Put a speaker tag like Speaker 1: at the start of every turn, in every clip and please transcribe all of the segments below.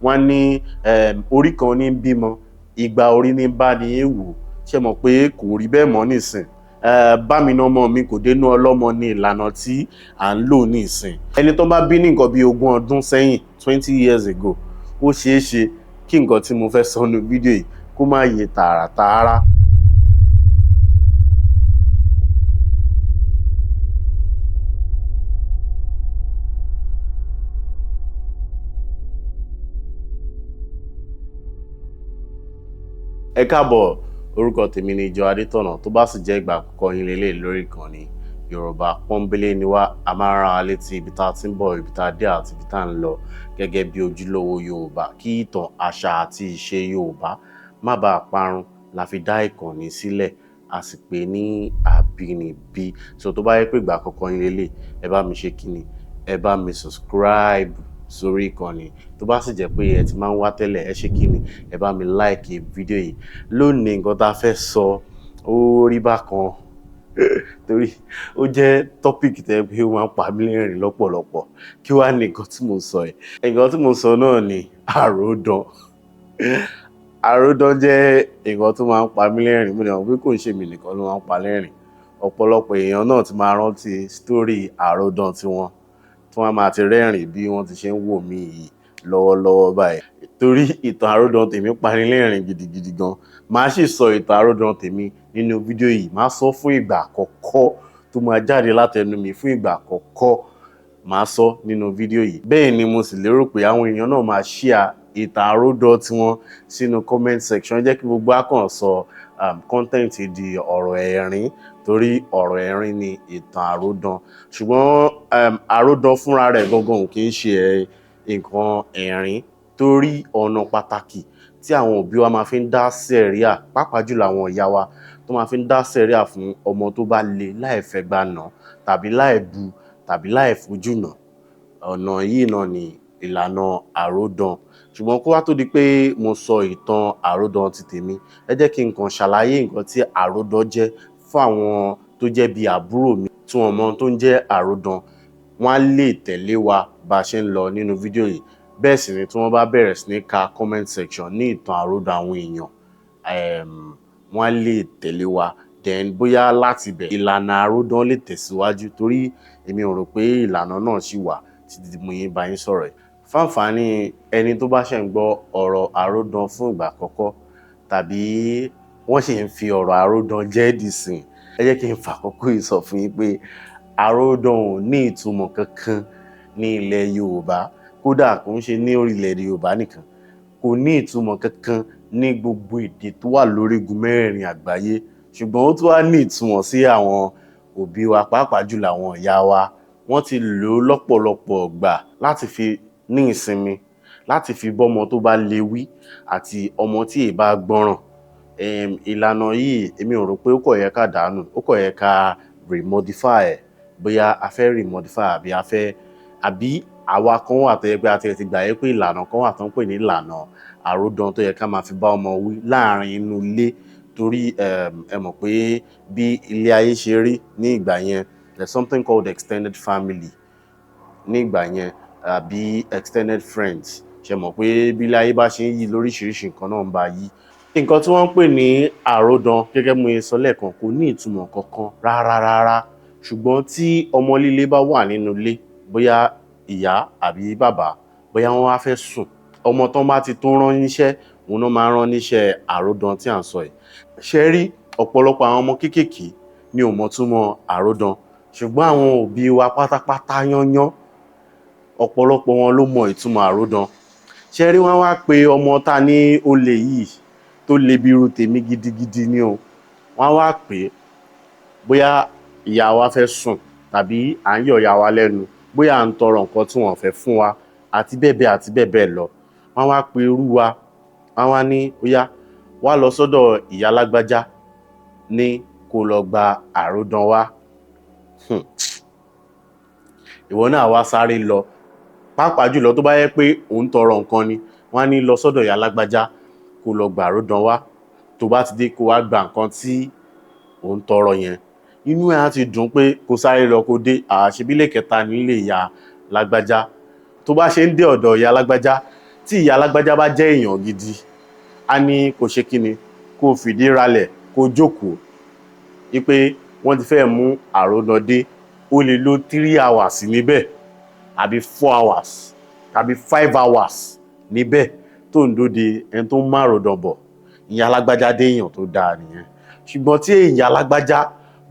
Speaker 1: wọ́n ní orí kan ní bímọ ìgbà orí ní bá ní èwò ṣe mọ̀ pé kò rí bẹ́ẹ̀ mọ́ nísìn báminọ́mọ mi kò dénú ọlọ́mọ ní ìlànà tí à ń lò nísìn ẹni tó bá bí ní nǹkan bí 20 ọdún sẹ́yìn 20 years ago ó ṣeé ṣe kí nǹkan tí mo fẹ́ sọ nínú fídíò yìí kó má yé tààràtààrà. Ẹ káàbọ̀, orúkọ tèmi ni Ìjọ Adétọ̀nà. Tó bá sì jẹ́ ìgbà àkọ́kọ́ yín lélẹ̀ lórí ìkànnì Yorùbá Pọ́nbélé ni wá. A máa ń rán wa létí ibi tá a ti ń bọ̀, ibi tá a dé àti ibi tá a ń lọ gẹ́gẹ́ bí ojúlówó Yorùbá kí ìtàn, àṣà àti ìṣe Yorùbá má bàa parun la fi dá ìkànnì sílẹ̀, a sì pè ní Àbínibí. So tó bá yẹ pé ìgbà àkọ́kọ́ yín lélẹ̀, ẹ bá mi ṣe kíni, ẹ bá mi subscribe sórí ìkànnì. Tó bá sì jẹ́ pé ẹ ti máa ń wá tẹ́lẹ̀, ẹ ṣe kíni, ẹ bá mi like fídíò yìí. Lónìí nǹkan tá a fẹ́ sọ ó rí bákan torí ó jẹ́ topic tẹ́ pé ó máa ń pa mí lẹ́rìn lọ́pọ̀lọpọ̀. Kí wá ní nǹkan tí mo sọ yìí? Nǹkan tí mo sọ náà ni àròdàn. Àròdàn jẹ́ nǹkan tó máa ń pa mí lẹ́rìn. Mo dẹ̀ mọ̀ pé kò ń ṣe mi nìkan ló máa ń pa lẹ́rìn. Ọ̀pọ̀lọpọ̀ èèyàn náà ti máa rántí story àròdàn tiwọn tí wọ́n máa ti rẹ́rìn bí wọ́n ti ṣe ń wò mí yìí lọ́wọ́lọ́wọ́ báyìí. Torí ìtàn àròdàn tèmi pani lẹ́rìn gidigidi gan. Màá sì sọ ìtàn àròdàn tèmi nínú fídíò yìí. Màá sọ fún ìgbà àkọ́kọ́ tó máa jáde látẹnu mi, fún ìgbà àkọ́kọ́ màá sọ nínú fídíò yìí. Bẹ́ẹ̀ ni mo sì lérò pé àwọn èèyàn náà máa share ìtàn àròdàn tiwọn sínú comment section. Jẹ́ kí gbogbo akàn sọ content di ọ̀rọ̀ ẹ̀rín torí ọ̀rọ̀ ẹ̀rín ni ìtàn àròdàn. Ṣùgbọ́n àròdàn fúnra rẹ̀ gangan kì í ṣe nǹkan ẹ̀rín torí ọ̀nà pàtàkì tí àwọn òbí wa máa fi ń dá sẹ̀ríà, pàápàá jùlọ àwọn ìyá wa tó máa fi ń dá sẹ̀ríà fún ọmọ tó bá le láì fẹ́gbà nà tàbí láì bu tàbí láì fojú nà. Ọ̀nà yìí náà ni ìlànà àròdàn. Ṣùgbọ́n kó wá tó di pé mo sọ ìtàn àròdàn ti tèmi, ẹ jẹ́ kí n kàn ṣàlàyé nǹkan tí àròdàn jẹ́ fún àwọn tó jẹ́ bí àbúrò mi tí wọ́n mọ̀ tó ń jẹ́ àròdàn. Wọ́n á lè tẹ̀lé wa bá ṣe ń lọ nínú fídíò yìí. Bẹ́ẹ̀ sì ni tí wọ́n bá bẹ̀rẹ̀ sí ní ka comment section ní ìtàn àròdàn àwọn èèyàn, wọ́n á lè tẹ̀lé wa. Then bóyá láti bẹ̀ ìlànà àròdàn lè tẹ̀síwájú torí èmi ò rò pé ìlànà náà ṣì wà títí mo yín bá yín sọ̀rọ̀ yìí. Fáǹfààní ẹni tó bá ṣẹ̀ ń gbọ́ ọ̀rọ̀ àròdàn fún ìgbà àkọ́kọ́ tàbí wọ́n sì ń fi ọ̀rọ̀ àròdàn jẹ́ dìsìn, ẹ jẹ́ kí n fàkókò yìí sọ fún yín pé àròdàn ò ní ìtumọ̀ kankan ní ilẹ̀ Yorùbá. Kódà kò ń ṣe ní orílẹ̀-èdè Yorùbá nìkan, kò ní ìtumọ̀ kankan ní gbogbo èdè tó wà lórígun mẹ́rẹ̀ẹ̀rin àgbáyé. Ṣùgbọ́n ó tún wá ní ìtumọ̀ sí àwọn òbí wa, pàápàá jùlọ àwọn ìyá wa. Wọ́n ti lò ó lọ́pọ̀lọpọ̀ gbà láti fi ní ìsinmi, láti fi bọ́mọ tó bá le wí àti ọmọ tí ì bá gbọ́ràn. Ìlànà yìí èmi ò rò pé ó kọ̀ yẹ ká dànù, ó kọ̀ yẹ ká remodify ẹ̀. Bóyá a fẹ́ remodify àbí àwa kan wà tó yẹ pé a ti gbà yẹ pé ìlànà kan wà tó ń pè ní ìlànà àròdàn tó yẹ ká máa fi bá ọmọ wí láàrin inú ilé. Torí ẹ mọ̀ pé bí ilé ayé ṣe rí ní ìgbà yẹn, there's something called extended family ní ìgbà yẹn, àbí extended friends. Ṣe mọ̀ pé bí ilé ayé bá ṣe ń yí lóríṣiríṣi nǹkan náà ń bá yí. Nǹkan tí wọ́n ń pè ní àròdàn gẹ́gẹ́ bí mo sọ lẹ́ẹ̀kan kò ní ìtumọ̀ kankan rárá. Ṣùgbọ́n tí ọmọ líle bá wà nínú ilé, bóyá ìyá àbí bàbá, bóyá wọ́n wá fẹ́ sùn, ọmọ tán bá ti tó rán níṣẹ́, òun náà máa rán níṣẹ́ àròdàn tí à ń sọ yìí. Ṣé rí ọ̀pọ̀lọpọ̀ àwọn ọmọ kéékèèké ni ò mọ̀ túmọ̀ àròdàn, ṣùgbọ́n àwọn òbí wa pátápátá yányán ọ̀pọ̀lọpọ̀ wọn ló mọ ìtumọ̀ àròdàn. Ṣé rí wọ́n wá pé ọmọ ta ní olè yìí tó le bí irú tèmi gidigidi ni o. Wọ́n wá pé bóyá ìyá wa fẹ́ sùn tàbí à ń yọ̀ ìyá wa lẹ́nu, bóyá à ń tọrọ nǹkan tí wọ́n fẹ́ fún wa àti bẹ́ẹ̀ bẹ́ẹ̀ lọ. Wọ́n wá pe irú wa, wọ́n wá ní ó yá wá lọ sọ́dọ̀ ìyá lágbájá ní kó lọ gba àròdàn wá. Ìwọ náà wá sáré lọ, pàápàá jùlọ tó bá yẹ pé òun tọrọ nǹkan ni, wọ́n á ní lọ sọ́dọ̀ ìyá lágbájá kó lọ gba àròdàn wá. Tó bá ti dé kó wá gba nǹkan tí òun tọrọ yẹn, inú ẹ̀ á ti dùn pé kó sáré lọ kó dé àṣebílẹ̀ kẹta nílé ìyá lágbájá. Tó bá ṣe ń dé ọ̀dọ̀ ìyá lágbájá tí ìyá alágbájá bá jẹ́ èèyàn gidi a ní kò ṣe kíni kó fìdí ralẹ̀ kó jókòó wípé wọ́n ti fẹ́ mú àròdàn dé ó lè lo 3 hours níbẹ̀ àbí 4 hours tàbí 5 hours níbẹ̀ tó ń dóde ẹni tó ń má àròdàn bọ̀ ìyá alágbájá dé èèyàn tó dáa nìyẹn. Ṣùgbọ́n tí ìyá alágbájá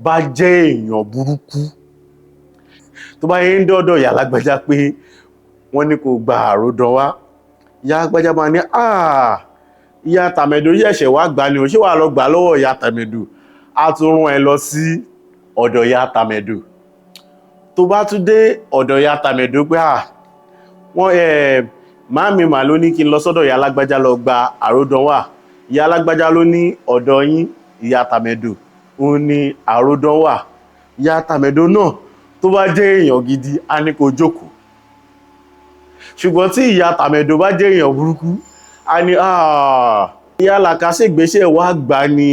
Speaker 1: bá jẹ́ èèyàn burúkú tó bá yẹ ń dọ́dọ̀ ìyá alágbájá pé wọ́n ní kó gba àròdàn wá ìyá alágbájá máa ní ìyá tàmẹ̀dù ṣẹ̀ṣẹ̀ wá gbà ni ò ṣé wàá lọ gbà lọ́wọ́ ìyá tàmẹ̀dù á tún rán ẹ lọ sí ọ̀dọ̀ ìyá tàmẹ̀dù. Tó bá tún dé ọ̀dọ̀ ìyá tàmẹ̀dù pé wọ́n máàmì mà ló ní kí n lọ sọ́dọ̀ ìyá alágbájá lọ gba àròdàn wá ìyá alágbájá ló ní ọ̀dọ̀ yín ìyá tàmẹ̀dù ó ní àròdàn wá ìyá tàmẹ̀dù náà tó bá jẹ́ èèyàn gidi á ní kó jókòó. Ṣùgbọ́n tí ìyá tàmẹ̀dù bá jẹ́ èèyàn burúkú a ní ìyá làkàṣègbè ṣe wá gbà ní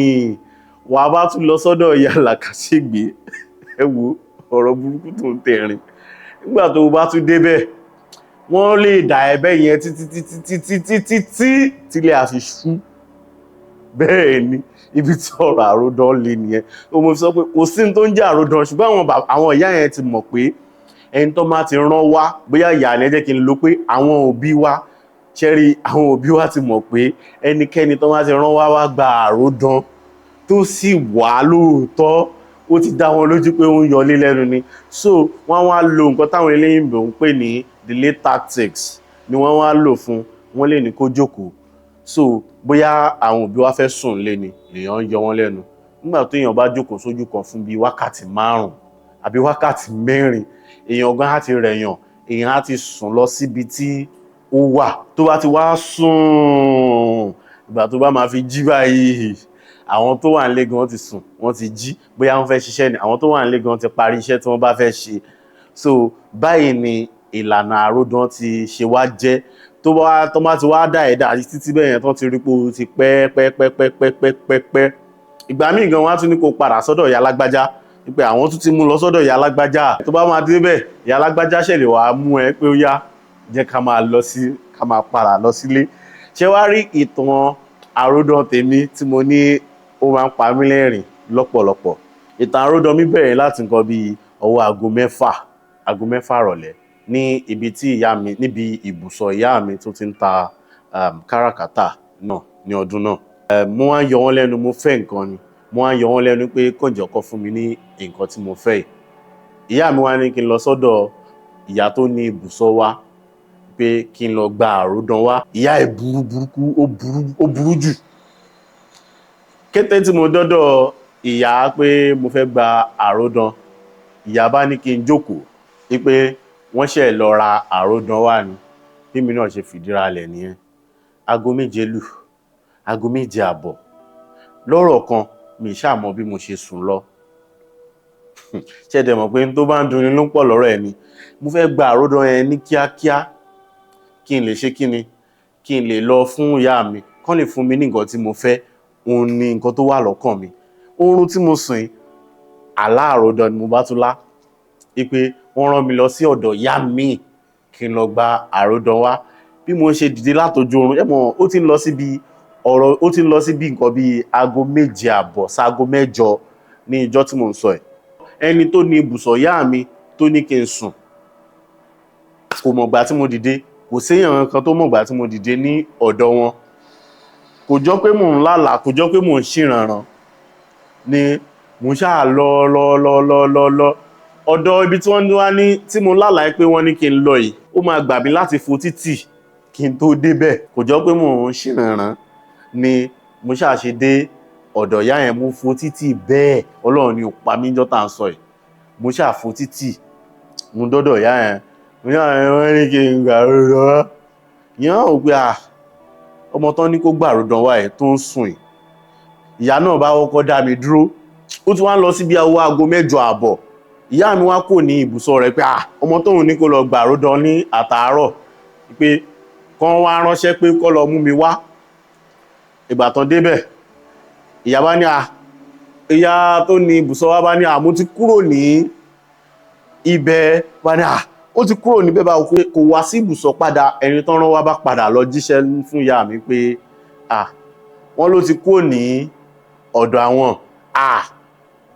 Speaker 1: wà bá tún lọ sọ́dọ̀ ìyá làkàṣègbè ẹ wo ọ̀rọ̀ burúkú tó ń tẹ̀rín nígbà tó bá tún débẹ̀ wọ́n lè dà ẹ̀bẹ̀ yẹn títí tílé àfi ṣú. Bẹ́ẹ̀ ni ibi tí ọ̀rọ̀ àròdàn lè nìyẹn ó mo sọ pé kò sí tó ń jẹ́ àròdàn ṣùgbọ́n àwọn ìyá yẹn ti mọ̀ pé ẹni tó máa ti rán wá bóyá ìyá ni ẹ jẹ́ kí n lò pé àwọn òbí wa ṣẹ́rí àwọn òbí wa ti mọ̀ pé ẹnikẹ́ni tó máa ti rán wá gba àròdàn tó sì wà lóòótọ́ ó ti dá wọn lójú pé ó ń yọlé lẹ́nu ni so wọ́n wá lo nǹkan táwọn eléyìnbó ń pè ní delay tactics ni wọ́n wá lò fún wọ́n lè ní kó jókòó so bóyá àwọn òbí wa fẹ́ sùn lé ni lèèyàn ń yọ wọ́n lẹ́nu nígbà tó èèyàn bá jókòó sójú kan fún bíi wákàtí 5 àbí wákàtí 4 èèyàn gan á ti rẹ̀yàn èèyàn á ti sùn lọ síbi tí ó wà tó bá ti wá sùn ìgbà tó bá máa fi jí báyìí àwọn tó wà nílé gan ti sùn wọ́n ti jí bóyá wọ́n fẹ́ ṣiṣẹ́ ni àwọn tó wà nílé gan ti parí iṣẹ́ tí wọ́n bá fẹ́ ṣe so báyìí ni ìlànà àròdàn ti ṣe wá jẹ́ tó bá ti wá dá ẹ̀dá àti títí bẹ́ẹ̀ yẹn tó ti rí pé o ti pẹ́ ìgbà míì gan wọ́n á tún ní kó padà sọ́dọ̀ ìyá alágbájá pé àwọn tún ti mú lọ sọ́dọ̀ ìyá alágbájá tó bá máa débẹ̀ ìyá alágbájá ṣẹ̀lẹ̀ wàá mú ẹ pé ó yá jẹ́ ká máa padà lọ sílé. Ṣé wá rí ìtàn àròdàn tèmi tí mo ní ó máa ń pa mí lẹ́rìn lọ́pọ̀lọpọ̀ ìtàn àròdàn mi bẹ̀rẹ̀ láti nǹkan bíi ọwọ́ aago mẹ́fà rọ̀lẹ́ ní ibi tí ìyá mi níbi ibùsọ̀ ìyá mi tó ti ń ta káràkátà náà ní ọdún náà mo wá ń yọ wọ́n lẹ́nu mo fẹ́ nǹkan ni mo wá ń yọ wọ́n lẹ́nu pé kọ̀jọ̀ kọ́ fún mi ní nǹkan tí mo fẹ́ yìí ìyá mi wá ní kí n lọ sọ́dọ̀ ìyá tó ní ibùsọ̀ wa pé kí n lọ gba àròdàn wá ìyá ẹ̀ burúkú ó burú jù. Kété tí mo dọ́dọ̀ ìyá pé mo fẹ́ gba àròdàn ìyá bá ní kí n jókòó wípé wọ́n ṣẹ̀ lọ ra àròdàn wá ni bí mi náà ṣe fìdíralẹ̀ nìyẹn aago 7 lù aago 7:30 lọ́rọ̀ kan mi ṣáà mọ bí mo ṣe sùn lọ ṣẹ̀dẹ̀ mọ̀ pé tó bá ń dunni ló ń pọ̀ lọ́rọ̀ ẹ̀ ni mo fẹ́ gba àròdàn yẹn ní kíákíá kí n lè ṣe kíni kí n lè lọ fún ìyá mi kán lè fún mi ní nǹkan tí mo fẹ́ òun ni nǹkan tó wà lọ́kàn mi oorun tí mo sùn àlá àròdàn ni mo bá tún lá pé wọ́n rán mi lọ sí ọ̀dọ̀ ìyá mi kí n lọ gba àròdàn wá bí mo ṣe dìde látojú oorun ẹ̀mọ́ ó ti ń lọ sí bí nǹkan bíi aago 7:30 sáago 8 ní ìjọ́ tí mo ń sọ ẹ̀ ẹni tó ní ibùsọ̀ ìyá mi tó ní kí n sùn kò mọ̀gbà tí mo dìde kò séèyàn kan tó mọ̀gbà tí mo dìde ní ọ̀dọ̀ wọn kò jọ pé mò ń lálàá kò jọ pé mò ń ṣìrànràn ni mo ṣáà lọ ọ̀dọ̀ ibi tí wọ́n wá ní tí mo lálàá pé wọ́n ní kí n lọ yìí ó máa gbà mí láti fo títì kí n tó débẹ̀ kò jọ pé mò ń ṣìrànràn ni mo ṣáà ṣe dé ọ̀dọ̀ ìyá yẹn mo fo títì bẹ́ẹ̀ ọlọ́run ni ò pa mí jọ́ tá à ń sọ yìí mo ṣáà fo títì mo dọ́dọ̀ ìyá yẹn wọ́n ní kí n gbà àròdàn wá ìyá ò pé ọmọ tán ní kó gbà àròdàn wá ẹ̀ tó ń sùn yìí ìyá náà bá kọ́kọ́ dá mi dúró ó ti wá ń lọ sí bí aago 8:30 ìyá mi wá kò ní ibùsọ̀ rẹ̀ pé ọmọ tóun ní kó lọ gbà àròdàn ní àtàárọ̀ pé kán wá ránṣẹ́ pé kó lọ mú mi wá ìgbà tán débẹ̀ ìyá bá ní ìyá tó ní ibùsọ̀ wá bá ní mo ti kúrò ní ibẹ̀ bá ní ó ti kúrò níbẹ̀ bá kò wá sí ibùsọ̀ padà. Ẹni tán rán wá bá padà lọ jíṣẹ́ fún ìyá mi pé wọ́n ló ti kúrò ní ọ̀dọ̀ àwọn.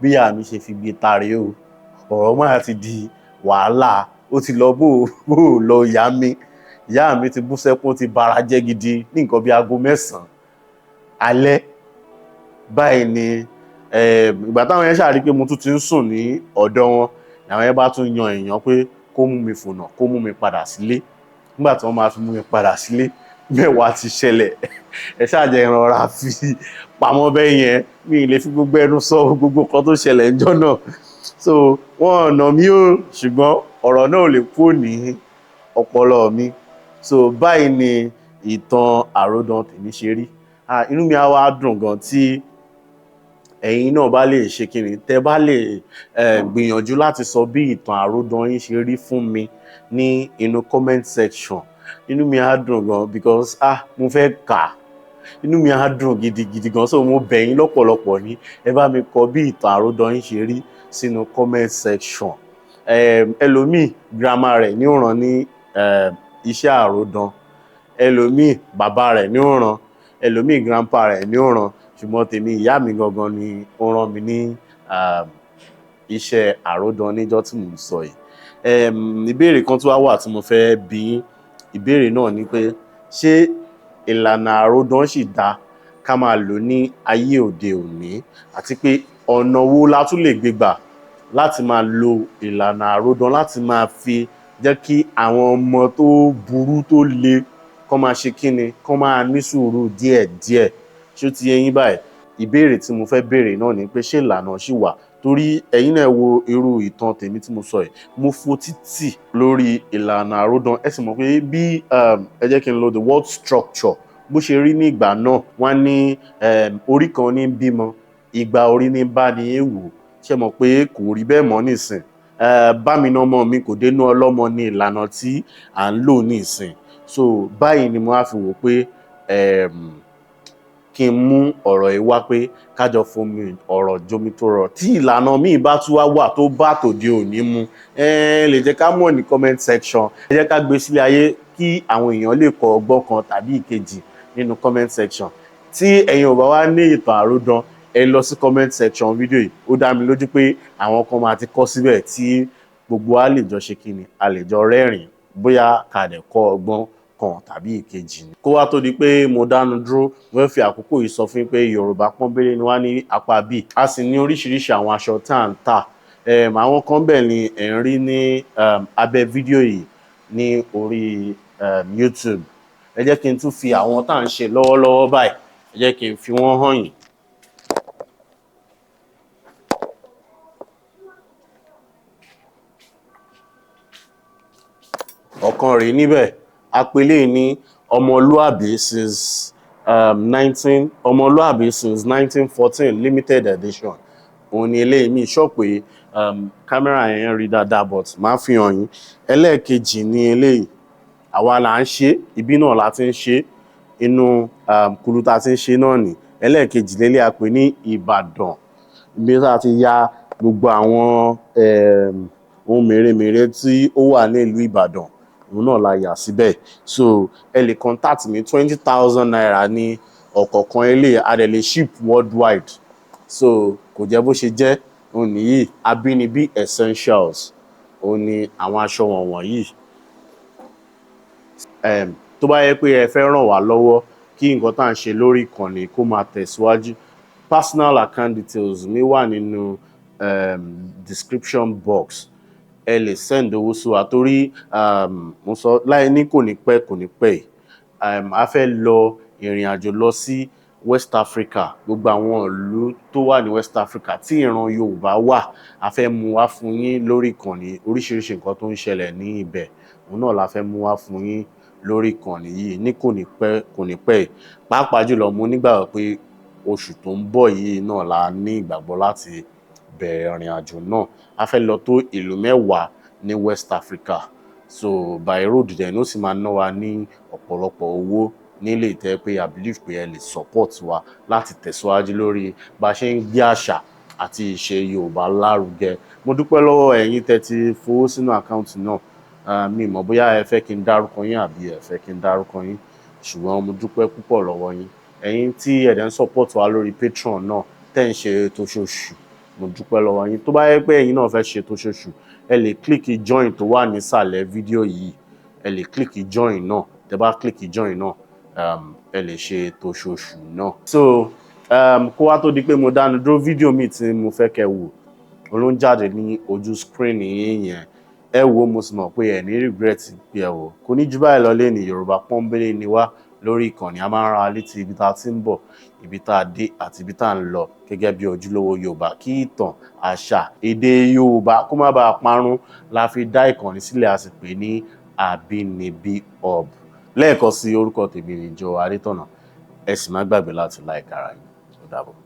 Speaker 1: Bí ìyá mi ṣe fi gbé tari o, ọ̀rọ̀ máa ti di wàhálà. Ó ti lọ bó lọ ìyá mi ti bú sẹ́kún, ti bara jẹ́ gidi ní nǹkan bí aago 9 alẹ́. Báyìí ni ìgbà táwọn yẹn ṣàrí pé mo tún ti ń sùn ní ọ̀dọ̀ wọn, àwọn yẹn bá tún yan èèyàn pé kó mú mi fònà, kó mú mi padà sílé. Nígbà tí wọ́n máa fi mú mi padà sílé, mẹ́wàá ti ṣẹlẹ̀. Ẹ ṣáàjẹ́ ìrànra fi pamọ́ bẹ́ẹ̀ yẹn, mi lè fi gbogbo ẹnu sọ gbogbo nǹkan tó ṣẹlẹ̀ ńjọ́ náà. So wọ́n ọ̀nà mi ó, ṣùgbọ́n ọ̀rọ̀ náà ò lè kúrò ní ọpọlọ mi. So báyìí ni ìtàn àròdàn tèmi ṣe rí. Inú mi á wá dùn gan tí ẹ̀yin náà bá lè ṣe kíni, tẹ́ bá lè gbìyànjú láti sọ bí ìtàn àròdàn yín ṣe rí fún mi ní inú comment section. Inú mi á dùn gan because mo fẹ́ kà. Inú mi á dùn gidigidi gan. So mo bẹ̀ yín lọ́pọ̀lọpọ̀ ní ẹ bá mi kọ bí ìtàn àròdàn yín ṣe rí sínú comment section. Ẹlòmíì grandma rẹ̀ ní ó rán ní iṣẹ́ àròdàn, ẹlòmíì bàbá rẹ̀ ní ó rán, ẹlòmíì grandpa rẹ̀ ní ó rán, ṣùgbọ́n tèmi ìyá mi gangan ni ó rán mi ní iṣẹ́ àròdàn níjọ́ tí mò ń sọ yìí. Ìbéèrè kan tí wà tí mo fẹ́ bi yín. Ìbéèrè náà ni pé ṣé ìlànà àròdàn sì dá ká máa lò ní ayé òde òní, àti pé ọ̀nà wo la tún lè gbé gbà láti máa lo ìlànà àròdàn láti máa fi jẹ́ kí àwọn ọmọ tó burú tó le kọ́ máa ṣe kíni, kọ́ máa ní sùúrù díẹ̀díẹ̀. Ṣó ti yé yín báyìí? Ìbéèrè tí mo fẹ́ béèrè náà ni pé ṣé ìlànà ṣì wà? Torí ẹ̀yin náà wo irú ìtàn tèmi tí mo sọ yìí, mo fo títì lórí ìlànà àròdàn. Ẹ sì mọ̀ pé bí ẹ jẹ́ kí n lo the word structure bó ṣe rí ní ìgbà náà. Wọ́n ní orí kan ní bímọ, ìgbà orí ní bá ní èwò. Ṣé mọ̀ pé kò rí bẹ́ẹ̀ mọ́ nísìn? Bá mi nọmọ mi kò dénú ọlọ́mọ ní ìlànà tí à ń lò nísìn. So báyìí ni mo á fi wò pé kí n mú ọ̀rọ̀ yìí wá pé kájọ fomi ọ̀rọ̀ jomi tó rọ̀. Tí ìlànà míì bá tún wá wà tó bá tòde òní mu, lè jẹ́ ká mọ̀ ní comment section. Ẹ jẹ́ ká gbé sílé ayé kí àwọn èèyàn lè kọ́ ọgbọ́n kan tàbí ìkejì nínú comment section. Tí ẹ̀yin ò bá wá ní ìtàn àròdàn, ẹ lọ sí comment section fídíò yìí. Ó dá mi lójú pé àwọn kan máa ti kọ síbẹ̀ tí gbogbo a lè jọ ṣe kíni, a lè jọ rẹ́rìn bóyá ká dẹ̀ kọ́ ọgbọ́n kan tàbí ìkejì ni. Kó wá tó di pé mo dánu dúró, mo fẹ́ fi àkókò yìí sọ fún yín pé Yorùbá pọ́nbélé ni wá ní apá bí. A sì ní oríṣiríṣi àwọn aṣọ tá à ń tà. Àwọn kan bẹ́ẹ̀ ni ẹ̀ ń rí ní abẹ́ fídíò yìí ní orí YouTube. Ẹ jẹ́ kí n tún fi àwọn tá à ń ṣe lọ́wọ́lọ́wọ́ báyìí, ẹ jẹ́ kí n fi wọ́n hàn yín. Ọ̀kan rèé níbẹ̀. Apele ní ọmọlúàbí since 1914 limited edition. Òun ni eléyìí. Mi sọ pé kámẹ́rà yẹn rí dáadáa but máa fi hàn yín. Ẹlẹ́ẹ̀kejì ni eléyìí. Àwa là ń ṣe, ibi náà la ti ń ṣe, inú kulu ta ti ń ṣe náà ni. Ẹlẹ́ẹ̀kejì lélẹ̀ a pè ní Ìbàdàn. Ibi tá ti ya gbogbo àwọn ohun mèremère tí ó wà ní ìlú Ìbàdàn. Òun náà la yà síbẹ̀. So ẹ lè contact mi, 20,000 naira ní ọ̀kọ̀ọ̀kan eléyìí. A dẹ̀ lè ship worldwide. So kò jẹ́ bó ṣe jẹ́. Òun nìyí. Abínibí Essentials. Òun ni àwọn aṣọ wọ̀nyí. Tó bá yẹ pé ẹ fẹ́ ràn wá lọ́wọ́ kí nǹkan tá à ń ṣe lórí ìkànnì kó máa tẹ̀síwájú, personal account details mi wà nínú description box. Ẹ lè send owó sí wa torí mo sọ láì ní kò ní pẹ́. A fẹ́ lọ ìrìn àjò lọ sí West Africa. Gbogbo àwọn ìlú tó wà ní West Africa tí ìran Yorùbá wà, a fẹ́ mú wá fún yín lórí ìkànnì. Oríṣiríṣi nǹkan tó ń ṣẹlẹ̀ ní ibẹ̀, òun náà la fẹ́ mú wá fún yín lórí ìkànnì yìí ní kò ní pẹ́. Pàápàá jùlọ mo nígbàgbọ́ pé oṣù tó ń bọ̀ yìí náà la ní ìgbàgbọ́ láti bẹ̀rẹ̀ ìrìn àjò náà. A fẹ́ lọ tó ìlú 10 ní West Africa. So by road then ó sì máa ná wa ní ọ̀pọ̀lọpọ̀ owó nílé ìtẹ́ pé I believe pé ẹ lè support wa láti tẹ̀síwájú lórí bá ṣe ń gbé àṣà àti ìṣe Yorùbá lárugẹ. Mo dúpẹ́ lọ́wọ́ ẹ̀yin tẹ́ ti fowó sínú àkáǹtì náà. Mi mọ̀ bóyá ẹ fẹ́ kí n dárúkọ yín àbí ẹ fẹ́ kí n dárúkọ yín, ṣùgbọ́n mo dúpẹ́ púpọ̀ lọ́wọ́ yín. Ẹ̀yin tí ẹ dẹ̀ ń support wa lórí Patreon náà tẹ́ ń ṣe tóṣooṣù, mo dúpẹ́ lọ́wọ́ yín. Tó bá yẹ pé ẹ̀yin náà fẹ́ ṣe tóṣooṣù, ẹ lè click join tó wà nísàlẹ̀ fídíò yìí. Ẹ lè click join náà. Tẹ́ bá click join náà, ẹ lè ṣe tóṣooṣù náà. So kó wá tó di pé mo dánu dúró, fídíò mi tí mo fẹ́ kẹ́ wò ló ń jáde ní ojú screen yín yẹn. Ẹ wo, mo sì mọ̀ pé ẹ ní regret pé ẹ wò. Kò ní jù báyìí lọ lẹ́ni. Yorùbá pọ́nbélé ni wá lórí ìkànnì. A máa ń rán létí ibi tá a ti ń bọ̀, ibi tá a dé àti ibi tá a ń lọ gẹ́gẹ́ bí ojúlówó Yorùbá, kí ìtàn, àṣà, èdè Yorùbá kó má bàa parun. La fi dá ìkànnì sílẹ̀, a sì pè ní Àbínibí Hub. Lẹ́ẹ̀kan sí orúkọ tèmi ni Joe Adétọ̀nà. Ẹ sì má gbàgbé láti like ara yín. Ó dàbọ̀.